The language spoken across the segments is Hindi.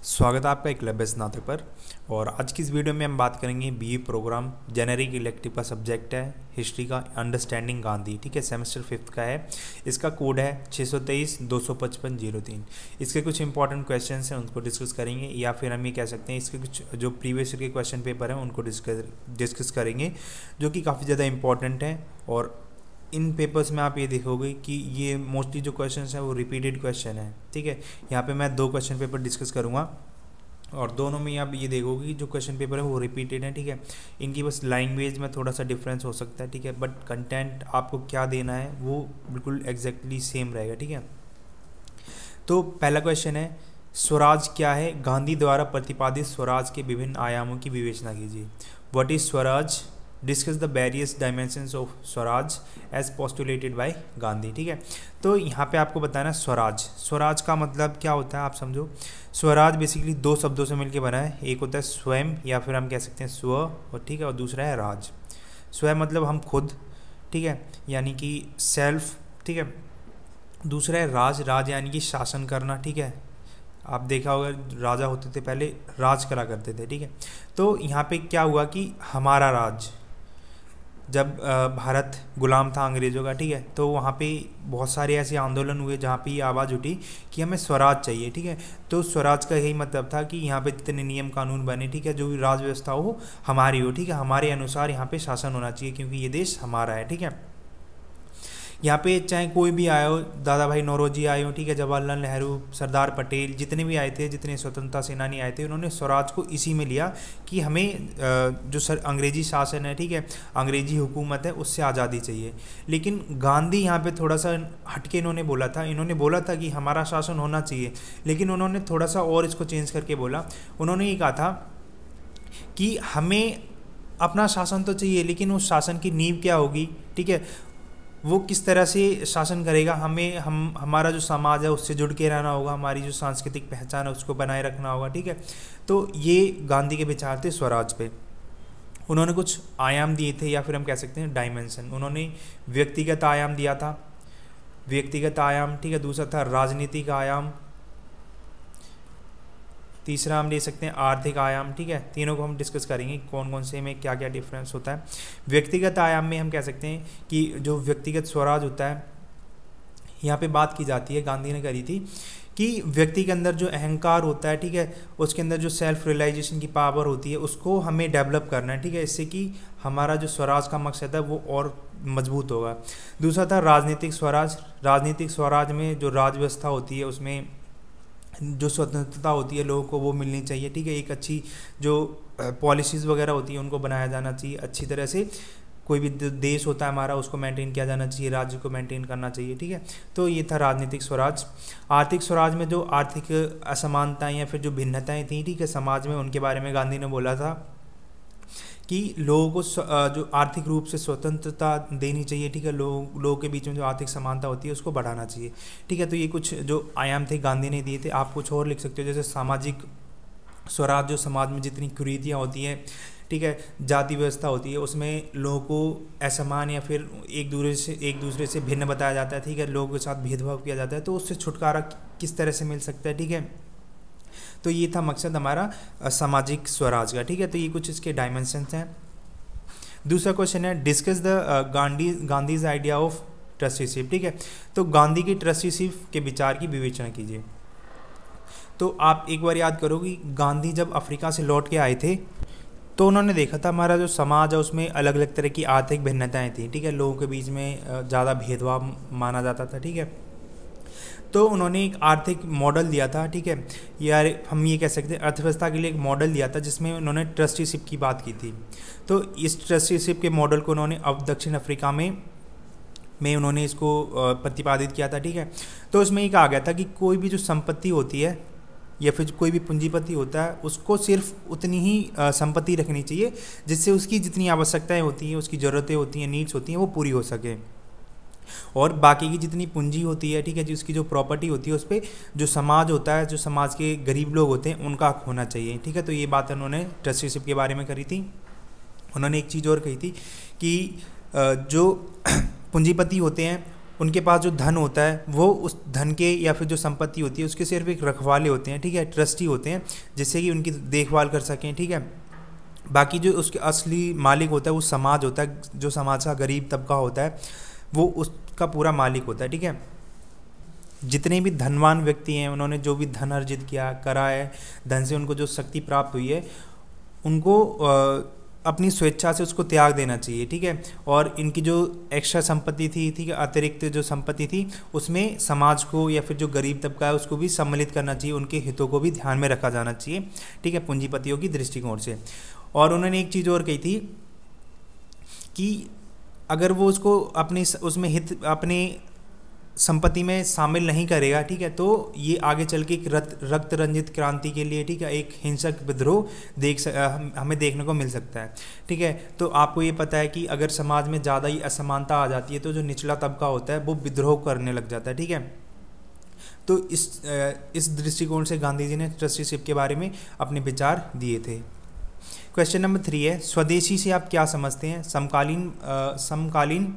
स्वागत है आपका एकलव्य स्नातक पर। और आज की इस वीडियो में हम बात करेंगे बीए प्रोग्राम जेनेरिक इलेक्टिव का सब्जेक्ट है हिस्ट्री का, अंडरस्टैंडिंग गांधी। ठीक है, सेमेस्टर 5 का है। इसका कोड है 623-255-03। इसके कुछ इंपॉर्टेंट क्वेश्चन हैं, उनको डिस्कस करेंगे, या फिर हम ये कह सकते हैं इसके कुछ जो प्रीवियस ईयर के क्वेश्चन पेपर हैं उनको डिस्कस करेंगे, जो कि काफ़ी ज़्यादा इंपॉर्टेंट हैं। और इन पेपर्स में आप ये देखोगे कि ये मोस्टली जो क्वेश्चंस हैं वो रिपीटेड क्वेश्चन है। ठीक है, यहाँ पे मैं 2 क्वेश्चन पेपर डिस्कस करूँगा और दोनों में आप ये देखोगे कि जो क्वेश्चन पेपर है वो रिपीटेड है। ठीक है, इनकी बस लैंग्वेज में थोड़ा सा डिफरेंस हो सकता है। ठीक है, बट कंटेंट आपको क्या देना है वो बिल्कुल एग्जैक्टली सेम रहेगा। ठीक है, तो पहला क्वेश्चन है, स्वराज क्या है? गांधी द्वारा प्रतिपादित स्वराज के विभिन्न आयामों की विवेचना कीजिए। What is Swaraj? Discuss the various dimensions of Swaraj as postulated by Gandhi. ठीक है, तो यहाँ पे आपको बताना स्वराज। स्वराज का मतलब क्या होता है आप समझो। स्वराज बेसिकली 2 शब्दों से मिलकर बना है। एक होता है स्वयं, या फिर हम कह सकते हैं स्व, और ठीक है, और दूसरा है राज। स्वयं मतलब हम खुद, ठीक है, यानी कि सेल्फ। ठीक है, दूसरा है राज। राज यानी कि शासन करना। ठीक है, आप देखा होगा राजा होते थे पहले राज करा करते थे। ठीक है, तो यहाँ पे क्या हुआ कि हमारा राज, जब भारत गुलाम था अंग्रेज़ों का, ठीक है, तो वहाँ पे बहुत सारे ऐसे आंदोलन हुए जहाँ पे ये आवाज़ उठी कि हमें स्वराज चाहिए। ठीक है, तो स्वराज का यही मतलब था कि यहाँ पे जितने नियम कानून बने, ठीक है, जो भी राज व्यवस्था हो हमारी हो। ठीक है, हमारे अनुसार यहाँ पे शासन होना चाहिए, क्योंकि ये देश हमारा है। ठीक है, यहाँ पे चाहे कोई भी आए हो, दादा भाई नौरोजी आए हो, ठीक है, जवाहरलाल नेहरू, सरदार पटेल, जितने भी आए थे, जितने स्वतंत्रता सेनानी आए थे, उन्होंने स्वराज को इसी में लिया कि हमें जो अंग्रेजी शासन है, ठीक है, अंग्रेजी हुकूमत है, उससे आज़ादी चाहिए। लेकिन गांधी यहाँ पे थोड़ा सा हटके इन्होंने बोला था कि हमारा शासन होना चाहिए, लेकिन उन्होंने थोड़ा सा और इसको चेंज करके बोला। उन्होंने ये कहा था कि हमें अपना शासन तो चाहिए, लेकिन उस शासन की नींव क्या होगी? ठीक है, वो किस तरह से शासन करेगा? हमारा जो समाज है उससे जुड़ के रहना होगा, हमारी जो सांस्कृतिक पहचान है उसको बनाए रखना होगा। ठीक है, तो ये गांधी के विचार थे स्वराज पे। उन्होंने कुछ आयाम दिए थे, या फिर हम कह सकते हैं डायमेंशन। उन्होंने व्यक्तिगत आयाम दिया था, व्यक्तिगत आयाम। ठीक है, दूसरा था राजनीतिक आयाम, तीसरा हम ले सकते हैं आर्थिक आयाम। ठीक है, तीनों को हम डिस्कस करेंगे कौन कौन से में क्या क्या डिफरेंस होता है। व्यक्तिगत आयाम में हम कह सकते हैं कि जो व्यक्तिगत स्वराज होता है, यहाँ पे बात की जाती है, गांधी ने करी थी कि व्यक्ति के अंदर जो अहंकार होता है, ठीक है, उसके अंदर जो सेल्फ रियलाइजेशन की पावर होती है, उसको हमें डेवलप करना है। ठीक है, इससे कि हमारा जो स्वराज का मकसद है वो और मजबूत होगा। दूसरा था राजनीतिक स्वराज। राजनीतिक स्वराज में जो राज व्यवस्था होती है उसमें जो स्वतंत्रता होती है लोगों को वो मिलनी चाहिए। ठीक है, एक अच्छी जो पॉलिसीज़ वगैरह होती है उनको बनाया जाना चाहिए अच्छी तरह से। कोई भी देश होता है हमारा उसको मेंटेन किया जाना चाहिए, राज्य को मेंटेन करना चाहिए। ठीक है, तो ये था राजनीतिक स्वराज। आर्थिक स्वराज में जो आर्थिक असमानताएं या फिर जो भिन्नताएं थी, ठीक है, समाज में, उनके बारे में गांधी ने बोला था कि लोगों को जो आर्थिक रूप से स्वतंत्रता देनी चाहिए। ठीक है, लोगों के बीच में जो आर्थिक समानता होती है उसको बढ़ाना चाहिए। ठीक है, तो ये कुछ जो आयाम थे गांधी ने दिए थे। आप कुछ और लिख सकते हो, जैसे सामाजिक स्वराज, जो समाज में जितनी कुरीतियाँ होती हैं, ठीक है, जाति व्यवस्था होती है, उसमें लोगों को असमान या फिर एक दूसरे से भिन्न बताया जाता है। ठीक है, लोगों के साथ भेदभाव किया जाता है, तो उससे छुटकारा किस तरह से मिल सकता है? ठीक है, तो ये था मकसद हमारा सामाजिक स्वराज का। ठीक है, तो ये कुछ इसके डायमेंशंस हैं। दूसरा क्वेश्चन है, discuss the Gandhi's idea of trusteeship. ठीक है, तो गांधी की ट्रस्टीशिप के विचार की विवेचना कीजिए। तो आप एक बार याद करो कि गांधी जब अफ्रीका से लौट के आए थे तो उन्होंने देखा था हमारा जो समाज है उसमें अलग अलग तरह की आर्थिक भिन्नताएं थी। ठीक है, लोगों के बीच में ज़्यादा भेदभाव माना जाता था। ठीक है, तो उन्होंने एक आर्थिक मॉडल दिया था। ठीक है, यार हम ये कह सकते हैं अर्थव्यवस्था के लिए एक मॉडल दिया था, जिसमें उन्होंने ट्रस्टीशिप की बात की थी। तो इस ट्रस्टीशिप के मॉडल को उन्होंने अब दक्षिण अफ्रीका में उन्होंने इसको प्रतिपादित किया था। ठीक है, तो उसमें ये कहा गया था कि कोई भी जो संपत्ति होती है या फिर कोई भी पूंजीपति होता है उसको सिर्फ उतनी ही संपत्ति रखनी चाहिए जिससे उसकी जितनी आवश्यकताएं होती हैं, उसकी ज़रूरतें होती हैं, नीड्स होती हैं, वो पूरी हो सके। और बाकी की जितनी पूंजी होती है, ठीक है, जिसकी जो प्रॉपर्टी होती है उस पर जो समाज होता है, जो समाज के गरीब लोग होते हैं, उनका हक होना चाहिए। ठीक है, तो ये बात उन्होंने ट्रस्टीशिप के बारे में करी थी। उन्होंने एक चीज़ और कही थी कि जो पूंजीपति होते हैं उनके पास जो धन होता है वो उस धन के या फिर जो संपत्ति होती है उसके सिर्फ एक रखवाले होते हैं, ठीक है, ट्रस्टी होते हैं, जिससे कि उनकी देखभाल कर सकें, ठीक है। बाकी जो उसके असली मालिक होता है वो समाज होता है, जो समाज का गरीब तबका होता है वो उसका पूरा मालिक होता है, ठीक है। जितने भी धनवान व्यक्ति हैं उन्होंने जो भी धन अर्जित किया करा है, धन से उनको जो शक्ति प्राप्त हुई है उनको अपनी स्वेच्छा से उसको त्याग देना चाहिए, ठीक है। और इनकी जो एक्स्ट्रा संपत्ति थी, ठीक है, अतिरिक्त जो संपत्ति थी उसमें समाज को या फिर जो गरीब तबका है उसको भी सम्मिलित करना चाहिए, उनके हितों को भी ध्यान में रखा जाना चाहिए, ठीक है, पूंजीपतियों की दृष्टिकोण से। और उन्होंने एक चीज़ और कही थी कि अगर वो उसको अपने उसमें हित अपने संपत्ति में शामिल नहीं करेगा, ठीक है, तो ये आगे चल के एक रक्त रंजित क्रांति के लिए, ठीक है, एक हिंसक विद्रोह हमें देखने को मिल सकता है, ठीक है। तो आपको ये पता है कि अगर समाज में ज़्यादा ही असमानता आ जाती है तो जो निचला तबका होता है वो विद्रोह करने लग जाता है, ठीक है। तो इस दृष्टिकोण से गांधी जी ने ट्रस्टीशिप के बारे में अपने विचार दिए थे। क्वेश्चन नंबर 3 है, स्वदेशी से आप क्या समझते हैं? समकालीन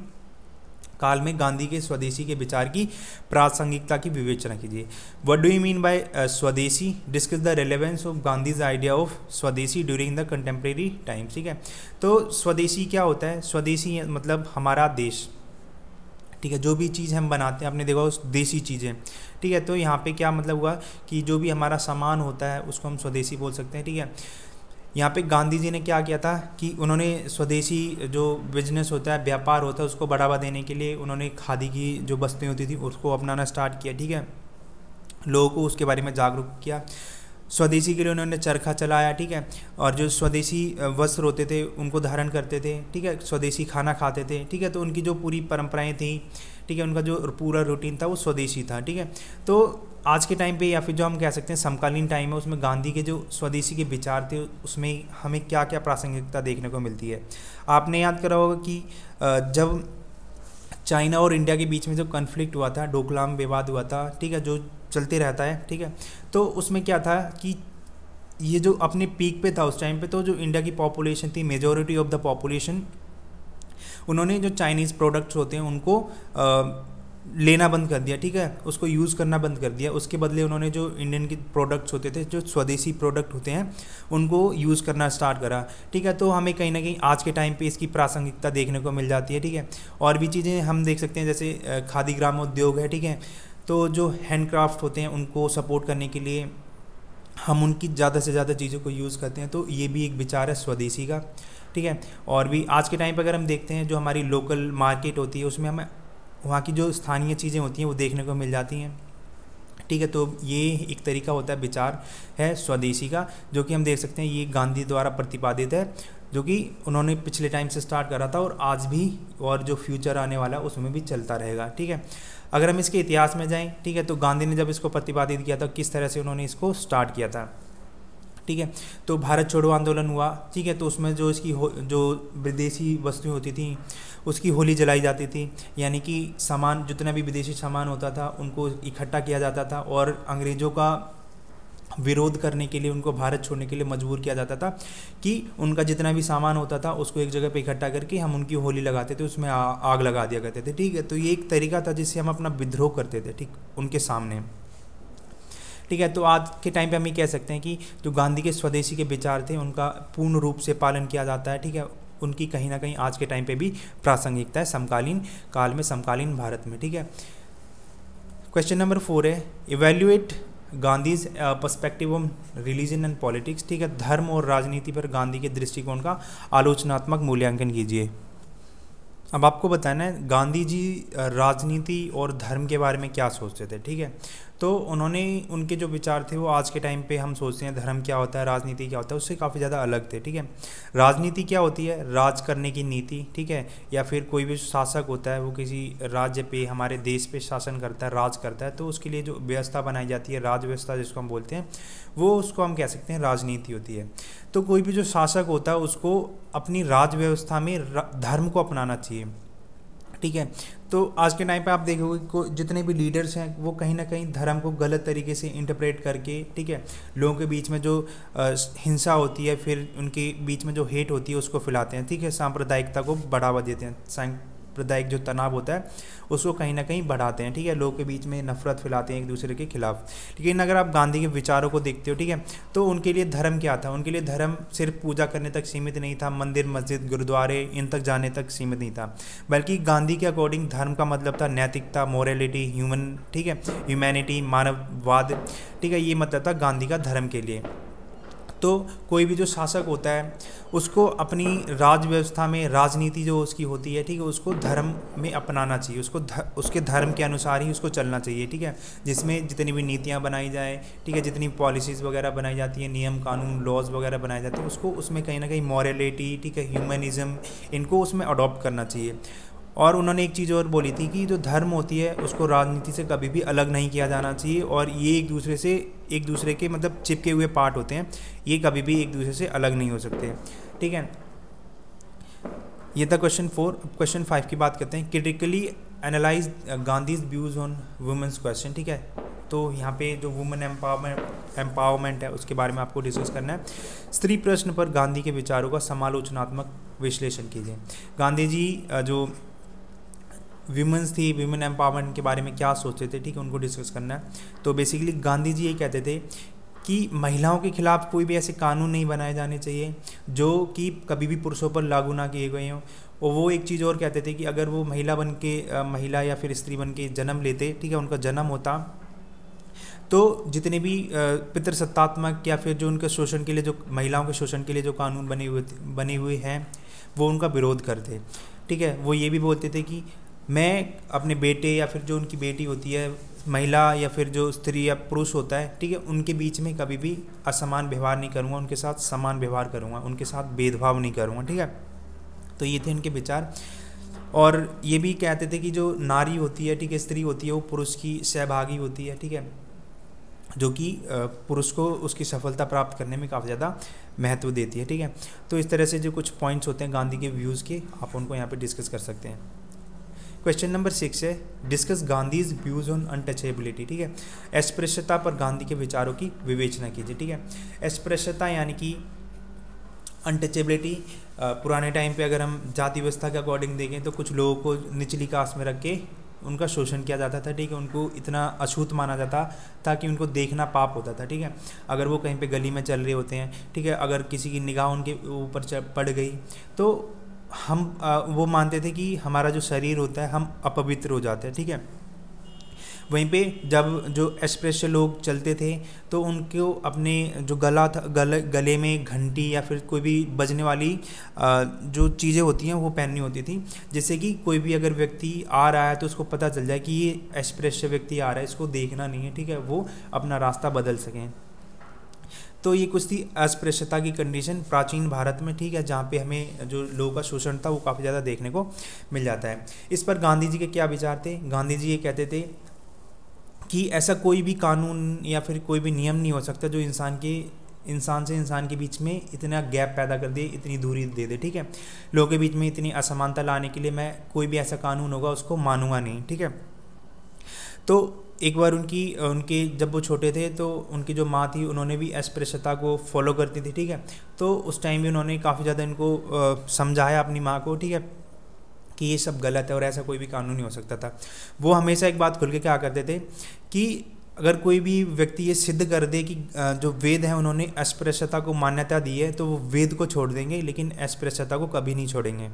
काल में गांधी के स्वदेशी के विचार की प्रासंगिकता की विवेचना कीजिए। What do you mean by swadeshi? Discuss the relevance of Gandhi's idea of swadeshi during the contemporary times, ठीक है। तो स्वदेशी क्या होता है? स्वदेशी मतलब हमारा देश, ठीक है, जो भी चीज़ हम बनाते हैं, आपने देखा उस देसी चीज़ें, ठीक है। तो यहाँ पे क्या मतलब हुआ कि जो भी हमारा सामान होता है उसको हम स्वदेशी बोल सकते हैं, ठीक है। यहाँ पे गांधी जी ने क्या किया था कि उन्होंने स्वदेशी जो बिजनेस होता है, व्यापार होता है, उसको बढ़ावा देने के लिए उन्होंने खादी की जो वस्तुएं होती थी उसको अपनाना स्टार्ट किया, ठीक है, लोगों को उसके बारे में जागरूक किया। स्वदेशी के लिए उन्होंने चरखा चलाया, ठीक है, और जो स्वदेशी वस्त्र होते थे उनको धारण करते थे, ठीक है, स्वदेशी खाना खाते थे, ठीक है। तो उनकी जो पूरी परंपराएं थी, ठीक है, उनका जो पूरा रूटीन था वो स्वदेशी था, ठीक है। तो आज के टाइम पे या फिर जो हम कह सकते हैं समकालीन टाइम है उसमें गांधी के जो स्वदेशी के विचार थे उसमें हमें क्या क्या प्रासंगिकता देखने को मिलती है। आपने याद करा होगा कि जब चाइना और इंडिया के बीच में जो कन्फ्लिक्ट हुआ था, डोकलाम विवाद हुआ था, ठीक है, जो चलते रहता है, ठीक है, तो उसमें क्या था कि ये जो अपने पीक पे था उस टाइम पे, तो जो इंडिया की पॉपुलेशन थी, मेजॉरिटी ऑफ द पॉपुलेशन, उन्होंने जो चाइनीज़ प्रोडक्ट्स होते हैं उनको लेना बंद कर दिया, ठीक है, उसको यूज़ करना बंद कर दिया। उसके बदले उन्होंने जो इंडियन के प्रोडक्ट्स होते थे, जो स्वदेशी प्रोडक्ट होते हैं, उनको यूज़ करना स्टार्ट करा, ठीक है। तो हमें कहीं ना कहीं आज के टाइम पे इसकी प्रासंगिकता देखने को मिल जाती है, ठीक है। और भी चीज़ें हम देख सकते हैं जैसे खादी ग्रामोद्योग है, ठीक है, तो जो हैंडक्राफ्ट होते हैं उनको सपोर्ट करने के लिए हम उनकी ज़्यादा से ज़्यादा चीज़ों को यूज़ करते हैं, तो ये भी एक विचार है स्वदेशी का, ठीक है। और भी आज के टाइम पर अगर हम देखते हैं जो हमारी लोकल मार्केट होती है उसमें हमें वहाँ की जो स्थानीय चीज़ें होती हैं वो देखने को मिल जाती हैं, ठीक है। तो ये एक तरीका होता है, विचार है स्वदेशी का, जो कि हम देख सकते हैं ये गांधी द्वारा प्रतिपादित है, जो कि उन्होंने पिछले टाइम से स्टार्ट करा था और आज भी और जो फ्यूचर आने वाला है उसमें भी चलता रहेगा, ठीक है। अगर हम इसके इतिहास में जाएं, ठीक है, तो गांधी ने जब इसको प्रतिपादित किया था किस तरह से उन्होंने इसको स्टार्ट किया था, ठीक है। तो भारत छोड़ो आंदोलन हुआ, ठीक है, तो उसमें जो इसकी जो विदेशी वस्तुएं होती थी उसकी होली जलाई जाती थी, यानी कि सामान जितना भी विदेशी सामान होता था उनको इकट्ठा किया जाता था और अंग्रेज़ों का विरोध करने के लिए उनको भारत छोड़ने के लिए मजबूर किया जाता था कि उनका जितना भी सामान होता था उसको एक जगह पे इकट्ठा करके हम उनकी होली लगाते थे, उसमें आग लगा दिया करते थे, ठीक है। तो ये एक तरीका था जिससे हम अपना विद्रोह करते थे, ठीक, उनके सामने, ठीक है। तो आज के टाइम पे हम ये कह सकते हैं कि जो गांधी के स्वदेशी के विचार थे उनका पूर्ण रूप से पालन किया जाता है, ठीक है। उनकी कहीं ना कहीं आज के टाइम पे भी प्रासंगिकता है समकालीन काल में, समकालीन भारत में, ठीक है। क्वेश्चन नंबर 4 है, evaluate Gandhi's perspective on religion and politics, ठीक है, धर्म और राजनीति पर गांधी के दृष्टिकोण का आलोचनात्मक मूल्यांकन कीजिए। अब आपको बताना है गांधी जी राजनीति और धर्म के बारे में क्या सोचते थे, ठीक है। तो उन्होंने उनके जो विचार थे वो आज के टाइम पे हम सोचते हैं धर्म क्या होता है, राजनीति क्या होता है, उससे काफ़ी ज़्यादा अलग थे, ठीक है। राजनीति क्या होती है? राज करने की नीति, ठीक है, या फिर कोई भी शासक होता है वो किसी राज्य पे, हमारे देश पे शासन करता है, राज करता है, तो उसके लिए जो व्यवस्था बनाई जाती है, राज व्यवस्था जिसको हम बोलते हैं, वो उसको हम कह सकते हैं राजनीति होती है। तो कोई भी जो शासक होता है उसको अपनी राज व्यवस्था में धर्म को अपनाना चाहिए, ठीक है। तो आज के टाइम पे आप देखोगे को जितने भी लीडर्स हैं वो कहीं ना कहीं धर्म को गलत तरीके से इंटरप्रेट करके, ठीक है, लोगों के बीच में जो हिंसा होती है, फिर उनके बीच में जो हेट होती है उसको फैलाते हैं, ठीक है, सांप्रदायिकता को बढ़ावा देते हैं, सांप्रदायिक जो तनाव होता है उसको कहीं ना कहीं बढ़ाते हैं, ठीक है, लोगों के बीच में नफरत फैलाते हैं एक दूसरे के खिलाफ। लेकिन अगर आप गांधी के विचारों को देखते हो, ठीक है, तो उनके लिए धर्म क्या था? उनके लिए धर्म सिर्फ पूजा करने तक सीमित नहीं था, मंदिर मस्जिद गुरुद्वारे इन तक जाने तक सीमित नहीं था, बल्कि गांधी के अकॉर्डिंग धर्म का मतलब था नैतिकता, मोरालिटी, ह्यूमन, ठीक है, ह्यूमैनिटी, मानववाद, ठीक है, ये मतलब था गांधी का धर्म के लिए। तो कोई भी जो शासक होता है उसको अपनी राज व्यवस्था में राजनीति जो उसकी होती है, ठीक है, उसको धर्म में अपनाना चाहिए, उसको उसके धर्म के अनुसार ही उसको चलना चाहिए, ठीक है, जिसमें जितनी भी नीतियाँ बनाई जाए, ठीक है, जितनी पॉलिसीज़ वगैरह बनाई जाती है, नियम कानून लॉज वगैरह बनाए जाते हैं, उसको उसमें कहीं ना कहीं मॉरलिटी, ठीक है, ह्यूमनिज़म, इनको उसमें अडॉप्ट करना चाहिए। और उन्होंने एक चीज़ और बोली थी कि जो धर्म होती है उसको राजनीति से कभी भी अलग नहीं किया जाना चाहिए, और ये एक दूसरे के मतलब चिपके हुए पार्ट होते हैं, ये कभी भी एक दूसरे से अलग नहीं हो सकते, ठीक है। ये था क्वेश्चन 4। अब क्वेश्चन 5 की बात करते हैं। Critically analyse Gandhi's views on women's question, ठीक है। तो यहाँ पे जो वुमेन एम्पावरमेंट है उसके बारे में आपको डिस्कस करना है। स्त्री प्रश्न पर गांधी के विचारों का समालोचनात्मक विश्लेषण कीजिए। गांधी जी जो वीमेंस थी, वीमेन एम्पावरमेंट के बारे में क्या सोचते थे, ठीक है, उनको डिस्कस करना है। तो बेसिकली गांधी जी ये कहते थे कि महिलाओं के खिलाफ कोई भी ऐसे कानून नहीं बनाए जाने चाहिए जो कि कभी भी पुरुषों पर लागू ना किए गए हों। और वो एक चीज़ और कहते थे कि अगर वो महिला या फिर स्त्री बन के जन्म लेते, ठीक है, उनका जन्म होता, तो जितने भी पितृसत्तात्मक या फिर जो उनके शोषण के लिए, जो महिलाओं के शोषण के लिए जो कानून बने हुए हैं वो उनका विरोध करते, ठीक है। वो ये भी बोलते थे कि मैं अपने बेटे या फिर जो उनकी बेटी होती है, महिला या फिर जो स्त्री या पुरुष होता है, ठीक है, उनके बीच में कभी भी असमान व्यवहार नहीं करूँगा, उनके साथ समान व्यवहार करूँगा, उनके साथ भेदभाव नहीं करूँगा, ठीक है। तो ये थे उनके विचार। और ये भी कहते थे कि जो नारी होती है, ठीक है, स्त्री होती है, वो पुरुष की सहभागी होती है, ठीक है, जो कि पुरुष को उसकी सफलता प्राप्त करने में काफ़ी ज़्यादा महत्व देती है, ठीक है। तो इस तरह से जो कुछ पॉइंट्स होते हैं गांधी के व्यूज़ के, आप उनको यहाँ पे डिस्कस कर सकते हैं। क्वेश्चन नंबर 6 है discuss Gandhi's views on untouchability, ठीक है। अस्पृश्यता पर गांधी के विचारों की विवेचना कीजिए, ठीक है। अस्पृश्यता यानी कि अनटचेबिलिटी, पुराने टाइम पे अगर हम जाति व्यवस्था के अकॉर्डिंग देखें तो कुछ लोगों को निचली कास्ट में रख के उनका शोषण किया जाता था, ठीक है, उनको इतना अछूत माना जाता ताकि उनको देखना पाप होता था, ठीक है। अगर वो कहीं पे गली में चल रहे होते हैं, ठीक है, अगर किसी की निगाह उनके ऊपर पड़ गई तो हम वो मानते थे कि हमारा जो शरीर होता है हम अपवित्र हो जाते हैं, ठीक है। वहीं पे जब जो अस्पृश्य लोग चलते थे तो उनको अपने जो गला था, गले में घंटी या फिर कोई भी बजने वाली जो चीज़ें होती हैं वो पहननी होती थी, जिससे कि कोई भी अगर व्यक्ति आ रहा है तो उसको पता चल जाए कि ये अस्पृश्य व्यक्ति आ रहा है, इसको देखना नहीं है, ठीक है, वो अपना रास्ता बदल सकें। तो ये कुछ थी अस्पृश्यता की कंडीशन प्राचीन भारत में, ठीक है, जहाँ पे हमें जो लोगों का शोषण था वो काफ़ी ज़्यादा देखने को मिल जाता है। इस पर गांधी जी के क्या विचार थे? गांधी जी ये कहते थे कि ऐसा कोई भी कानून या फिर कोई भी नियम नहीं हो सकता जो इंसान से इंसान के बीच में इतना गैप पैदा कर दे, इतनी दूरी दे दे, ठीक है। लोगों के बीच में इतनी असमानता लाने के लिए मैं कोई भी ऐसा कानून होगा उसको मानूंगा नहीं, ठीक है। तो एक बार उनके जब वो छोटे थे तो उनकी जो माँ थी उन्होंने भी अस्पृश्यता को फॉलो करती थी, ठीक है। तो उस टाइम भी उन्होंने काफ़ी ज़्यादा इनको समझाया अपनी माँ को, ठीक है, कि ये सब गलत है और ऐसा कोई भी कानून नहीं हो सकता था। वो हमेशा एक बात खुल के क्या करते थे कि अगर कोई भी व्यक्ति ये सिद्ध कर दे कि जो वेद हैं उन्होंने अस्पृश्यता को मान्यता दी है तो वो वेद को छोड़ देंगे लेकिन अस्पृश्यता को कभी नहीं छोड़ेंगे,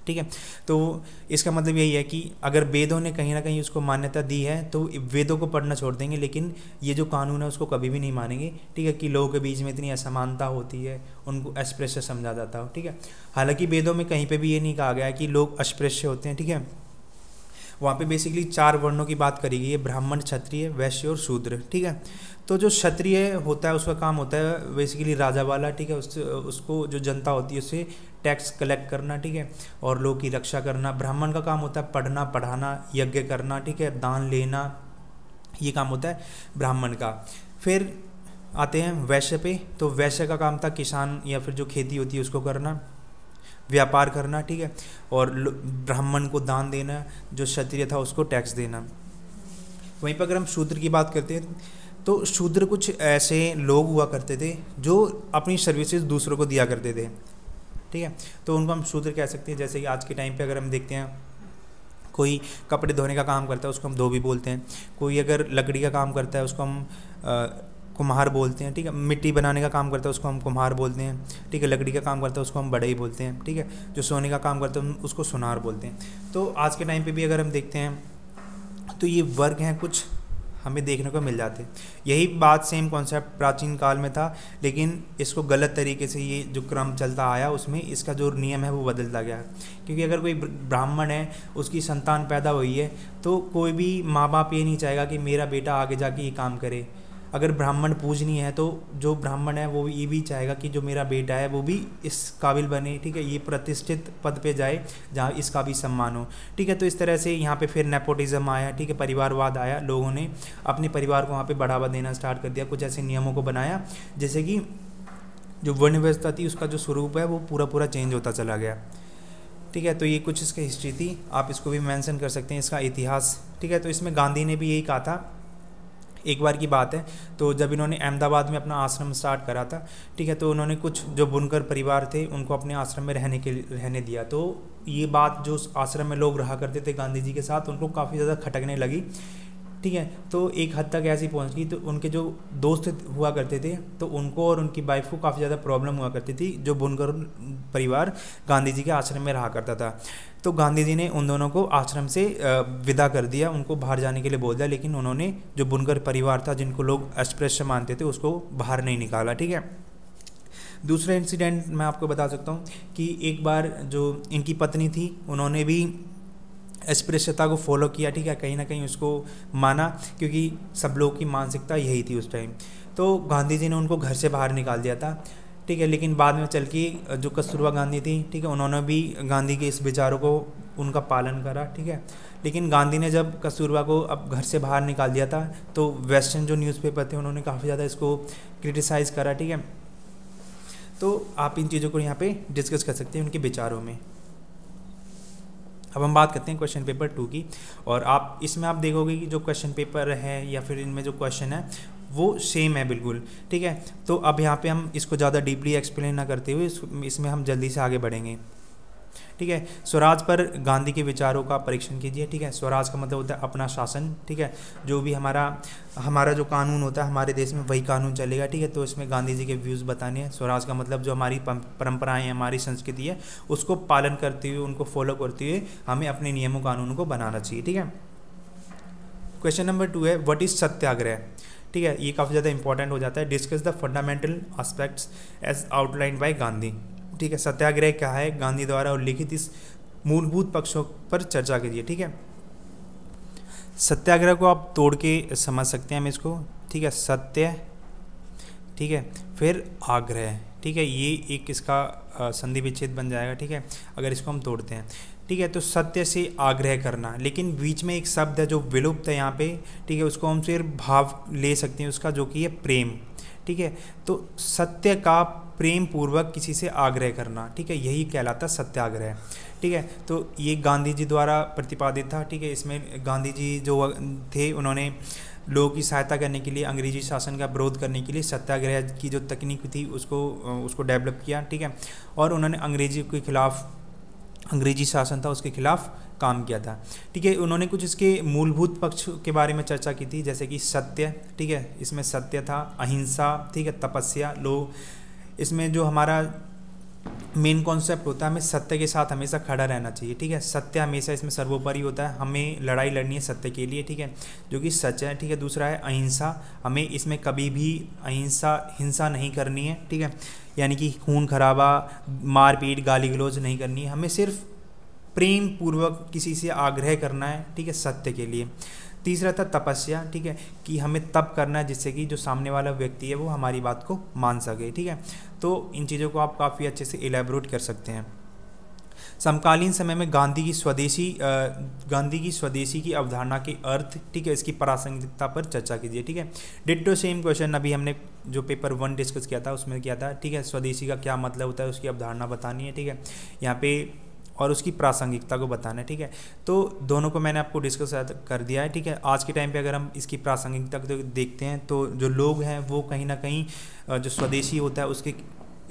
ठीक है। तो इसका मतलब यही है कि अगर वेदों ने कहीं ना कहीं उसको मान्यता दी है तो वेदों को पढ़ना छोड़ देंगे लेकिन ये जो कानून है उसको कभी भी नहीं मानेंगे, ठीक है, कि लोगों के बीच में इतनी असमानता होती है, उनको अस्पृश्य समझा जाता हो, ठीक है। हालांकि वेदों में कहीं पे भी ये नहीं कहा गया है कि लोग अस्पृश्य होते हैं, ठीक है। वहाँ पे बेसिकली 4 वर्णों की बात करी गई है, ब्राह्मण, क्षत्रिय, वैश्य और शूद्र, ठीक है। तो जो क्षत्रिय होता है उसका काम होता है बेसिकली राजा वाला, ठीक है, उसको जो जनता होती है उससे टैक्स कलेक्ट करना, ठीक है, और लोगों की रक्षा करना। ब्राह्मण का काम होता है पढ़ना, पढ़ाना, यज्ञ करना, ठीक है, दान लेना, ये काम होता है ब्राह्मण का। फिर आते हैं वैश्य पे, तो वैश्य का काम था किसान या फिर जो खेती होती है उसको करना, व्यापार करना, ठीक है, और ब्राह्मण को दान देना, जो क्षत्रिय था उसको टैक्स देना। वहीं पर अगर हम शूद्र की बात करते हैं तो शूद्र कुछ ऐसे लोग हुआ करते थे जो अपनी सर्विसेज दूसरों को दिया करते थे, ठीक है। तो उनको हम शूद्र कह सकते हैं। जैसे कि आज के टाइम पे अगर हम देखते हैं, कोई कपड़े धोने का काम करता है उसको हम धोबी बोलते हैं, कोई अगर लकड़ी का काम करता है उसको हम कुम्हार बोलते हैं, ठीक है। मिट्टी बनाने का काम करता है उसको हम कुम्हार बोलते हैं, ठीक है। लकड़ी का काम करता है उसको हम बढ़ई बोलते हैं, ठीक है। जो सोने का काम करता है उसको सुनार बोलते हैं। तो आज के टाइम पे भी अगर हम देखते हैं तो ये वर्ग हैं कुछ हमें देखने को मिल जाते हैं। यही बात सेम कॉन्सेप्ट प्राचीन काल में था, लेकिन इसको गलत तरीके से ये जो क्रम चलता आया उसमें इसका जो नियम है वो बदलता गया। क्योंकि अगर कोई ब्राह्मण है, उसकी संतान पैदा हुई है, तो कोई भी माँ बाप ये नहीं चाहेगा कि मेरा बेटा आगे जाके ये काम करे। अगर ब्राह्मण पूजनीय है तो जो ब्राह्मण है वो ये भी चाहेगा कि जो मेरा बेटा है वो भी इस काबिल बने, ठीक है, ये प्रतिष्ठित पद पे जाए जहाँ इसका भी सम्मान हो, ठीक है। तो इस तरह से यहाँ पे फिर नेपोटिज्म आया, ठीक है, परिवारवाद आया। लोगों ने अपने परिवार को वहाँ पे बढ़ावा देना स्टार्ट कर दिया, कुछ ऐसे नियमों को बनाया जैसे कि जो वर्ण व्यवस्था थी उसका जो स्वरूप है वो पूरा चेंज होता चला गया, ठीक है। तो ये कुछ इसकी हिस्ट्री थी, आप इसको भी मेंशन कर सकते हैं, इसका इतिहास, ठीक है। तो इसमें गांधी ने भी यही कहा था। एक बार की बात है, तो जब इन्होंने अहमदाबाद में अपना आश्रम स्टार्ट करा था, ठीक है, तो उन्होंने कुछ जो बुनकर परिवार थे उनको अपने आश्रम में रहने दिया। तो ये बात जो आश्रम में लोग रहा करते थे गांधी जी के साथ, उनको काफ़ी ज़्यादा खटकने लगी, ठीक है। तो एक हद तक ऐसी पहुंच गई, तो उनके जो दोस्त हुआ करते थे तो उनको और उनकी वाइफ को काफ़ी ज़्यादा प्रॉब्लम हुआ करती थी, जो बुनकर परिवार गांधी जी के आश्रम में रहा करता था। तो गांधी जी ने उन दोनों को आश्रम से विदा कर दिया, उनको बाहर जाने के लिए बोल दिया, लेकिन उन्होंने जो बुनकर परिवार था जिनको लोग अस्पृश्य मानते थे उसको बाहर नहीं निकाला, ठीक है। दूसरा इंसिडेंट मैं आपको बता सकता हूँ कि एक बार जो इनकी पत्नी थी उन्होंने भी अस्पृश्यता को फॉलो किया, ठीक है, कहीं ना कहीं उसको माना, क्योंकि सब लोगों की मानसिकता यही थी उस टाइम। तो गांधी जी ने उनको घर से बाहर निकाल दिया था, ठीक है। लेकिन बाद में चल के जो कस्तूरबा गांधी थी, ठीक है, उन्होंने भी गांधी के इस विचारों को उनका पालन करा, ठीक है। लेकिन गांधी ने जब कस्तूरबा को अब घर से बाहर निकाल दिया था तो वेस्टर्न जो न्यूज़पेपर थे उन्होंने काफ़ी ज़्यादा इसको क्रिटिसाइज़ करा, ठीक है। तो आप इन चीज़ों को यहाँ पे डिस्कस कर सकते हैं उनके विचारों में। अब हम बात करते हैं क्वेश्चन पेपर 2 की, और आप इसमें आप देखोगे कि जो क्वेश्चन पेपर है या फिर इनमें जो क्वेश्चन है वो सेम है बिल्कुल, ठीक है। तो अब यहाँ पे हम इसको ज़्यादा डीपली एक्सप्लेन ना करते हुए इसमें हम जल्दी से आगे बढ़ेंगे, ठीक है। स्वराज पर गांधी के विचारों का परीक्षण कीजिए, ठीक है। स्वराज का मतलब होता है अपना शासन, ठीक है। जो भी हमारा जो कानून होता है हमारे देश में वही कानून चलेगा, ठीक है। तो इसमें गांधी जी के व्यूज़ बताने हैं। स्वराज का मतलब जो हमारी परंपराएं हैं, हमारी संस्कृति है, उसको पालन करते हुए, उनको फॉलो करते हुए हमें अपने नियमों कानूनों को बनाना चाहिए, ठीक है। क्वेश्चन नंबर 2 है व्हाट इज सत्याग्रह, ठीक है। ये काफ़ी ज़्यादा इंपॉर्टेंट हो जाता है। Discuss the fundamental aspects as outlined by Gandhi, ठीक है। सत्याग्रह क्या है, गांधी द्वारा उल्लिखित इस मूलभूत पक्षों पर चर्चा कीजिए, ठीक है। सत्याग्रह को आप तोड़ के समझ सकते हैं हम इसको, ठीक है। सत्य, ठीक है, फिर आग्रह, ठीक है, ये एक इसका संधि विच्छेद बन जाएगा, ठीक है, अगर इसको हम तोड़ते हैं, ठीक है। तो सत्य से आग्रह करना, लेकिन बीच में एक शब्द है जो विलुप्त है यहाँ पे, ठीक है, उसको हम फिर भाव ले सकते हैं उसका, जो कि है प्रेम, ठीक है। तो सत्य का प्रेम पूर्वक किसी से आग्रह करना, ठीक है, यही कहलाता सत्याग्रह, ठीक है। तो ये गांधी जी द्वारा प्रतिपादित था, ठीक है। इसमें गांधी जी जो थे उन्होंने लोगों की सहायता करने के लिए, अंग्रेजी शासन का विरोध करने के लिए सत्याग्रह की जो तकनीक थी उसको डेवलप किया, ठीक है। और उन्होंने अंग्रेजी शासन था उसके खिलाफ काम किया था, ठीक है। उन्होंने कुछ इसके मूलभूत पक्ष के बारे में चर्चा की थी, जैसे कि सत्य, ठीक है, इसमें सत्य था, अहिंसा, ठीक है, तपस्या, इसमें जो हमारा मेन कॉन्सेप्ट होता है हमें सत्य के साथ हमेशा खड़ा रहना चाहिए, ठीक है। सत्य हमेशा इसमें सर्वोपरि होता है, हमें लड़ाई लड़नी है सत्य के लिए, ठीक है, जो कि सच है, ठीक है। दूसरा है अहिंसा, हमें इसमें कभी भी हिंसा नहीं करनी है, ठीक है, यानी कि खून खराबा, मारपीट, गाली गलौज नहीं करनी है, हमें सिर्फ प्रेम पूर्वक किसी से आग्रह करना है, ठीक है, सत्य के लिए। तीसरा था तपस्या, ठीक है, कि हमें तप करना है जिससे कि जो सामने वाला व्यक्ति है वो हमारी बात को मान सके, ठीक है। तो इन चीज़ों को आप काफ़ी अच्छे से इलेबोरेट कर सकते हैं। समकालीन समय में गांधी की स्वदेशी की अवधारणा के अर्थ, ठीक है, इसकी प्रासंगिकता पर चर्चा कीजिए, ठीक है। डिट्टो सेम क्वेश्चन अभी हमने जो पेपर 1 डिस्कस किया था उसमें किया था, ठीक है। स्वदेशी का क्या मतलब होता है, उसकी अवधारणा बतानी है, ठीक है, यहाँ पे, और उसकी प्रासंगिकता को बताना है, ठीक है। तो दोनों को मैंने आपको डिस्कस कर दिया है, ठीक है। आज के टाइम पे अगर हम इसकी प्रासंगिकता को देखते हैं तो जो लोग हैं वो कहीं ना कहीं जो स्वदेशी होता है उसके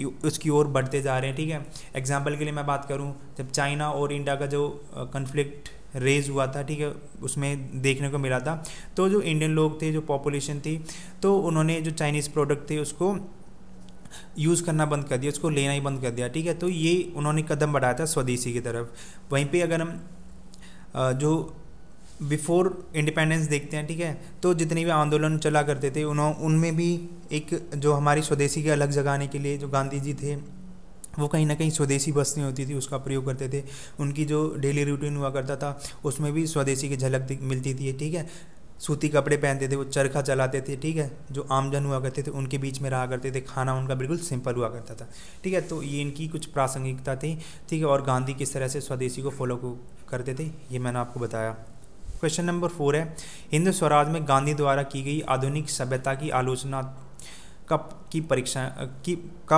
उसकी ओर बढ़ते जा रहे हैं, ठीक है। एग्जाम्पल के लिए मैं बात करूँ, जब चाइना और इंडिया का जो कन्फ्लिक्ट रेज हुआ था, ठीक है, उसमें देखने को मिला था, तो जो इंडियन लोग थे, जो पॉपुलेशन थी, तो उन्होंने जो चाइनीज़ प्रोडक्ट थे उसको यूज़ करना बंद कर दिया, उसको लेना ही बंद कर दिया, ठीक है। तो ये उन्होंने कदम बढ़ाया था स्वदेशी की तरफ। वहीं पे अगर हम जो बिफोर इंडिपेंडेंस देखते हैं, ठीक है, तो जितने भी आंदोलन चला करते थे उनमें भी एक जो हमारी स्वदेशी की अलग जगाने के लिए जो गांधी जी थे, वो कहीं ना कहीं स्वदेशी वस्तुएं होती थी उसका प्रयोग करते थे। उनकी जो डेली रूटीन हुआ करता था उसमें भी स्वदेशी की झलक मिलती थी, ठीक है। सूती कपड़े पहनते थे, वो चरखा चलाते थे, ठीक है। जो आमजन हुआ करते थे उनके बीच में रहा करते थे, खाना उनका बिल्कुल सिंपल हुआ करता था, ठीक है। तो ये इनकी कुछ प्रासंगिकता थी, ठीक है। और गांधी किस तरह से स्वदेशी को फॉलो करते थे ये मैंने आपको बताया। क्वेश्चन नंबर 4 है, हिंद स्वराज में गांधी द्वारा की गई आधुनिक सभ्यता की आलोचना का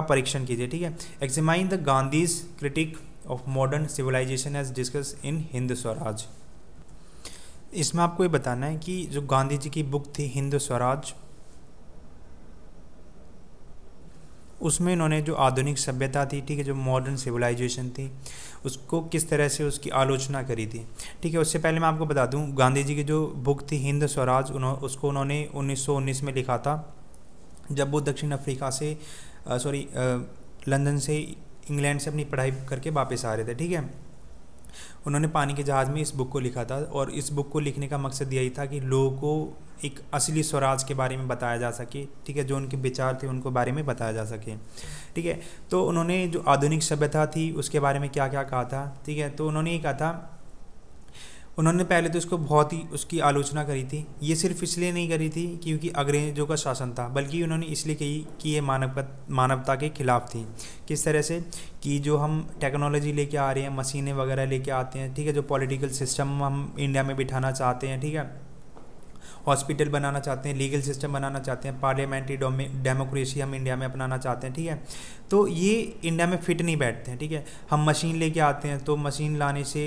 परीक्षण कीजिए, ठीक है। Examine the Gandhi's critique of modern civilization as discussed in Hind Swaraj. इसमें आपको ये बताना है कि जो गांधी जी की बुक थी हिंद स्वराज, उसमें इन्होंने जो आधुनिक सभ्यता थी, ठीक है, जो मॉडर्न सिविलाइजेशन थी, उसको किस तरह से उसकी आलोचना करी थी, ठीक है। उससे पहले मैं आपको बता दूं, गांधी जी की जो बुक थी हिंद स्वराज, उसको उन्होंने 1919 में लिखा था, जब वो दक्षिण अफ्रीका से लंदन से इंग्लैंड से अपनी पढ़ाई करके वापस आ रहे थे, ठीक है। उन्होंने पानी के जहाज़ में इस बुक को लिखा था, और इस बुक को लिखने का मकसद यही था कि लोगों को एक असली स्वराज के बारे में बताया जा सके, ठीक है, जो उनके विचार थे उनको बारे में बताया जा सके, ठीक है। तो उन्होंने जो आधुनिक सभ्यता थी उसके बारे में क्या क्या कहा था, ठीक है। तो उन्होंने ये कहा था, उन्होंने पहले तो इसको बहुत ही उसकी आलोचना करी थी। ये सिर्फ इसलिए नहीं करी थी क्योंकि अंग्रेजों का शासन था, बल्कि उन्होंने इसलिए कही कि ये मानवता के खिलाफ थी। किस तरह से कि जो हम टेक्नोलॉजी लेके आ रहे हैं, मशीनें वगैरह लेके आते हैं, ठीक है, जो पॉलिटिकल सिस्टम हम इंडिया में बिठाना चाहते हैं, ठीक है, हॉस्पिटल बनाना चाहते हैं, लीगल सिस्टम बनाना चाहते हैं, पार्लियामेंट्री डेमोक्रेसी हम इंडिया में अपनाना चाहते हैं, ठीक है, तो ये इंडिया में फिट नहीं बैठते हैं, ठीक है। हम मशीन लेके आते हैं, तो मशीन लाने से,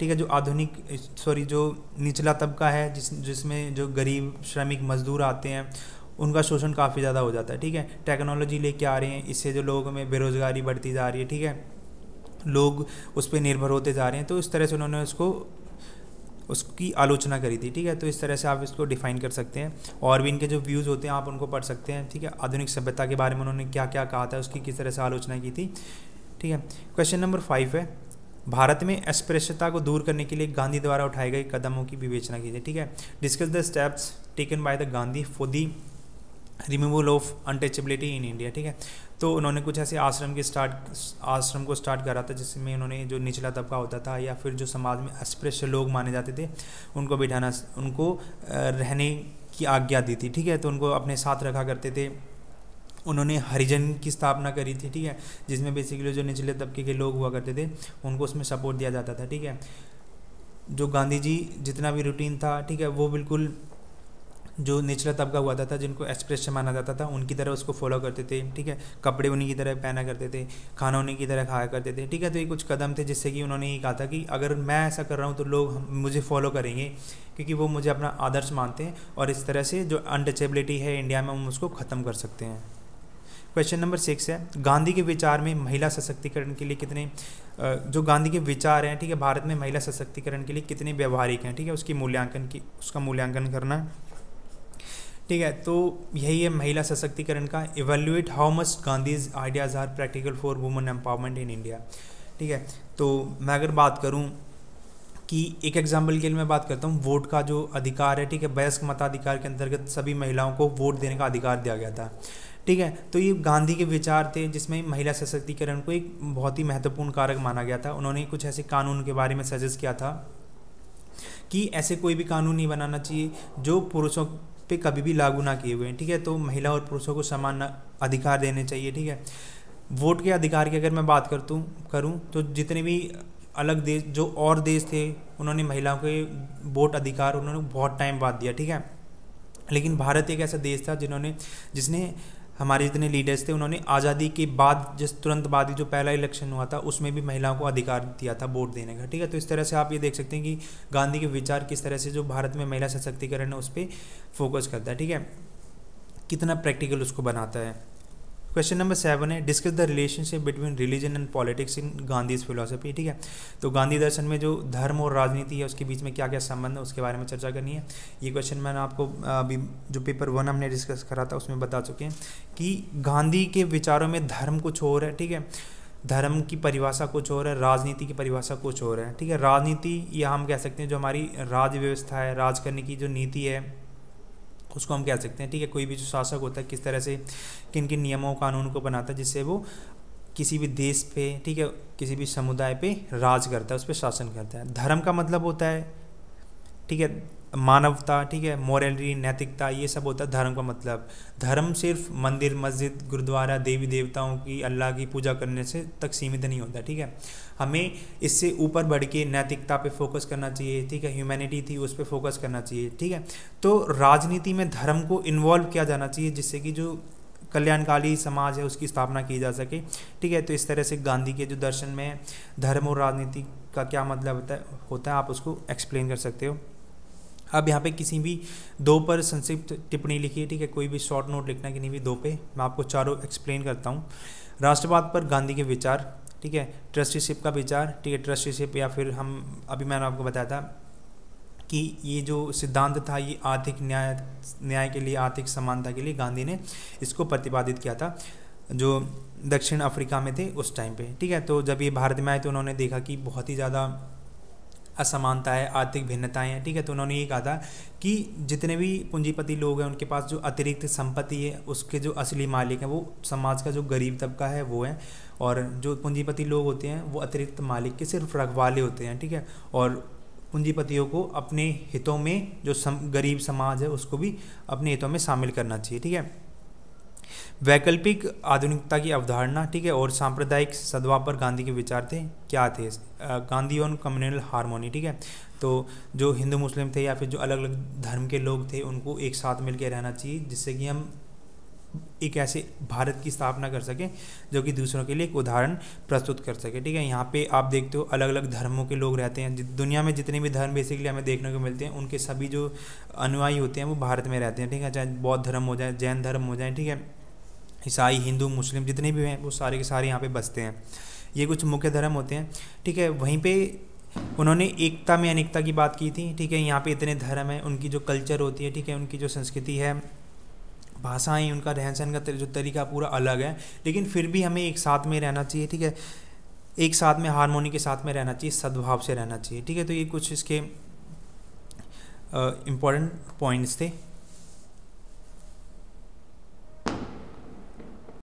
ठीक है, जो निचला तबका है, जिसमें जो गरीब श्रमिक मजदूर आते हैं, उनका शोषण काफ़ी ज़्यादा हो जाता है, ठीक है। टेक्नोलॉजी लेके आ रहे हैं, इससे जो लोगों में बेरोज़गारी बढ़ती जा रही है, ठीक है, लोग उस पर निर्भर होते जा रहे हैं। तो इस तरह से उन्होंने उसकी आलोचना करी थी, ठीक है। तो इस तरह से आप इसको डिफाइन कर सकते हैं, और भी इनके जो व्यूज़ होते हैं आप उनको पढ़ सकते हैं, ठीक है। आधुनिक सभ्यता के बारे में उन्होंने क्या क्या कहा था, उसकी किस तरह से आलोचना की थी, ठीक है। क्वेश्चन नंबर 5 है, भारत में अस्पृश्यता को दूर करने के लिए गांधी द्वारा उठाए गए कदमों की विवेचना कीजिए, ठीक है। Discuss the steps taken by the Gandhi for the removal of untouchability in India, ठीक है। तो उन्होंने कुछ ऐसे आश्रम को स्टार्ट करा था, जिसमें उन्होंने जो निचला तबका होता था या फिर जो समाज में अस्पृश्य लोग माने जाते थे उनको रहने की आज्ञा दी थी, ठीक है। तो उनको अपने साथ रखा करते थे। उन्होंने हरिजन की स्थापना करी थी, ठीक है, जिसमें बेसिकली जो निचले तबके के लोग हुआ करते थे उनको उसमें सपोर्ट दिया जाता था, ठीक है। जो गांधी जी जितना भी रूटीन था, ठीक है, वो बिल्कुल जो निचला तबका हुआ था, जिनको एक्सप्रेशन माना जाता था, उनकी तरह उसको फॉलो करते थे, ठीक है। कपड़े उन्हीं की तरह पहना करते थे, खाना उन्हीं की तरह खाया करते थे, ठीक है। तो ये कुछ कदम थे जिससे कि उन्होंने ये कहा था कि अगर मैं ऐसा कर रहा हूँ तो लोग मुझे फॉलो करेंगे, क्योंकि वो मुझे अपना आदर्श मानते हैं, और इस तरह से जो अनटचेबिलिटी है इंडिया में हम उसको ख़त्म कर सकते हैं। क्वेश्चन नंबर 6 है, गांधी के विचार में महिला सशक्तिकरण के लिए जो गांधी के विचार हैं, ठीक है, भारत में महिला सशक्तिकरण के लिए कितने व्यवहारिक हैं, ठीक है, उसका मूल्यांकन करना, ठीक है। तो यही है महिला सशक्तिकरण का। Evaluate how much Gandhi's ideas are practical for women empowerment in India, ठीक है। तो मैं अगर बात करूं कि एक एग्जाम्पल के लिए मैं बात करता हूं, वोट का जो अधिकार है, ठीक है, वयस्क मताधिकार के अंतर्गत सभी महिलाओं को वोट देने का अधिकार दिया गया था, ठीक है। तो ये गांधी के विचार थे जिसमें महिला सशक्तिकरण को एक बहुत ही महत्वपूर्ण कारक माना गया था। उन्होंने कुछ ऐसे कानून के बारे में सजेस्ट किया था कि ऐसे कोई भी कानून नहीं बनाना चाहिए जो पुरुषों पे कभी भी लागू ना किए हुए हैं, ठीक है। तो महिला और पुरुषों को समान अधिकार देने चाहिए, ठीक है। वोट के अधिकार की अगर मैं बात करूं तो जितने भी अलग देश, जो और देश थे, उन्होंने महिलाओं के वोट अधिकार उन्होंने बहुत टाइम बाद दिया, ठीक है। लेकिन भारत एक ऐसा देश था जिसने हमारे जितने लीडर्स थे, उन्होंने आज़ादी के बाद तुरंत बाद ही जो पहला इलेक्शन हुआ था उसमें भी महिलाओं को अधिकार दिया था वोट देने का, ठीक है। तो इस तरह से आप ये देख सकते हैं कि गांधी के विचार किस तरह से जो भारत में महिला सशक्तिकरण है उस पर फोकस करता है, ठीक है, कितना प्रैक्टिकल उसको बनाता है। क्वेश्चन नंबर 7 है discuss the relationship between religion and politics in Gandhi's philosophy. ठीक है, तो गांधी दर्शन में जो धर्म और राजनीति है उसके बीच में क्या क्या संबंध है उसके बारे में चर्चा करनी है। ये क्वेश्चन मैंने आपको अभी जो पेपर 1 हमने डिस्कस करा था उसमें बता चुके हैं कि गांधी के विचारों में धर्म कुछ और है। ठीक है, धर्म की परिभाषा कुछ और है, राजनीति की परिभाषा कुछ और है। ठीक है, राजनीति या हम कह सकते हैं जो हमारी राज्य व्यवस्था है, राज करने की जो नीति है उसको हम कह सकते हैं। ठीक है, कोई भी जो शासक होता है किस तरह से किन किन नियमों कानून को बनाता है जिससे वो किसी भी देश पे, ठीक है, किसी भी समुदाय पे राज करता है, उस पर शासन करता है। धर्म का मतलब होता है, ठीक है, मानवता, ठीक है, मोरलिटी, नैतिकता, ये सब होता है धर्म का मतलब। धर्म सिर्फ मंदिर, मस्जिद, गुरुद्वारा, देवी देवताओं की, अल्लाह की पूजा करने से तक सीमित नहीं होता। ठीक है, हमें इससे ऊपर बढ़ के नैतिकता पे फोकस करना चाहिए। ठीक है, ह्यूमैनिटी थी उस पर फोकस करना चाहिए। ठीक है, तो राजनीति में धर्म को इन्वॉल्व किया जाना चाहिए जिससे कि जो कल्याणकारी समाज है उसकी स्थापना की जा सके। ठीक है, तो इस तरह से गांधी के जो दर्शन में धर्म और राजनीति का क्या मतलब होता है आप उसको एक्सप्लेन कर सकते हो। अब यहाँ पे किसी भी 2 पर संक्षिप्त टिप्पणी लिखिए। ठीक है, कोई भी शॉर्ट नोट लिखना कि नहीं भी 2 पे, मैं आपको चारों एक्सप्लेन करता हूँ। राष्ट्रवाद पर गांधी के विचार, ठीक है, ट्रस्टीशिप का विचार, ठीक है, ट्रस्टीशिप या फिर हम अभी मैंने आपको बताया था कि ये जो सिद्धांत था ये आर्थिक न्याय के लिए, आर्थिक समानता के लिए गांधी ने इसको प्रतिपादित किया था जो दक्षिण अफ्रीका में थे उस टाइम पे। ठीक है, तो जब ये भारत में आए तो उन्होंने देखा कि बहुत ही ज़्यादा असमानता है, आर्थिक भिन्नताएं हैं। ठीक है, तो उन्होंने ये कहा था कि जितने भी पूंजीपति लोग हैं उनके पास जो अतिरिक्त संपत्ति है उसके जो असली मालिक हैं वो समाज का जो गरीब तबका है वो है, और जो पूंजीपति लोग होते हैं वो अतिरिक्त मालिक के सिर्फ रखवाले होते हैं। ठीक है, और पूंजीपतियों को अपने हितों में जो गरीब समाज है उसको भी अपने हितों में शामिल करना चाहिए। ठीक है, वैकल्पिक आधुनिकता की अवधारणा, ठीक है, और सांप्रदायिक सद्भाव पर गांधी के विचार थे क्या थे। Gandhi on communal harmony. ठीक है, तो जो हिंदू मुस्लिम थे या फिर जो अलग अलग धर्म के लोग थे उनको एक साथ मिलकर रहना चाहिए जिससे कि हम एक ऐसे भारत की स्थापना कर सकें जो कि दूसरों के लिए एक उदाहरण प्रस्तुत कर सके। ठीक है, यहाँ पे आप देखते हो अलग अलग धर्मों के लोग रहते हैं। दुनिया में जितने भी धर्म बेसिकली हमें देखने को मिलते हैं उनके सभी जो अनुयायी होते हैं वो भारत में रहते हैं। ठीक है, चाहे बौद्ध धर्म हो जाए, जैन धर्म हो जाए, ठीक है, ईसाई, हिंदू, मुस्लिम जितने भी हैं वो सारे के सारे यहाँ पे बसते हैं। ये कुछ मुख्य धर्म होते हैं। ठीक है, वहीं पे उन्होंने एकता में अनेकता की बात की थी। ठीक है, यहाँ पे इतने धर्म हैं, उनकी जो कल्चर होती है, ठीक है, उनकी जो संस्कृति है, भाषाएं, उनका रहन सहन का जो तरीका पूरा अलग है, लेकिन फिर भी हमें एक साथ में रहना चाहिए। ठीक है, एक साथ में हार्मोनी के साथ में रहना चाहिए, सद्भाव से रहना चाहिए। ठीक है, तो ये कुछ इसके इम्पोर्टेंट पॉइंट्स थे।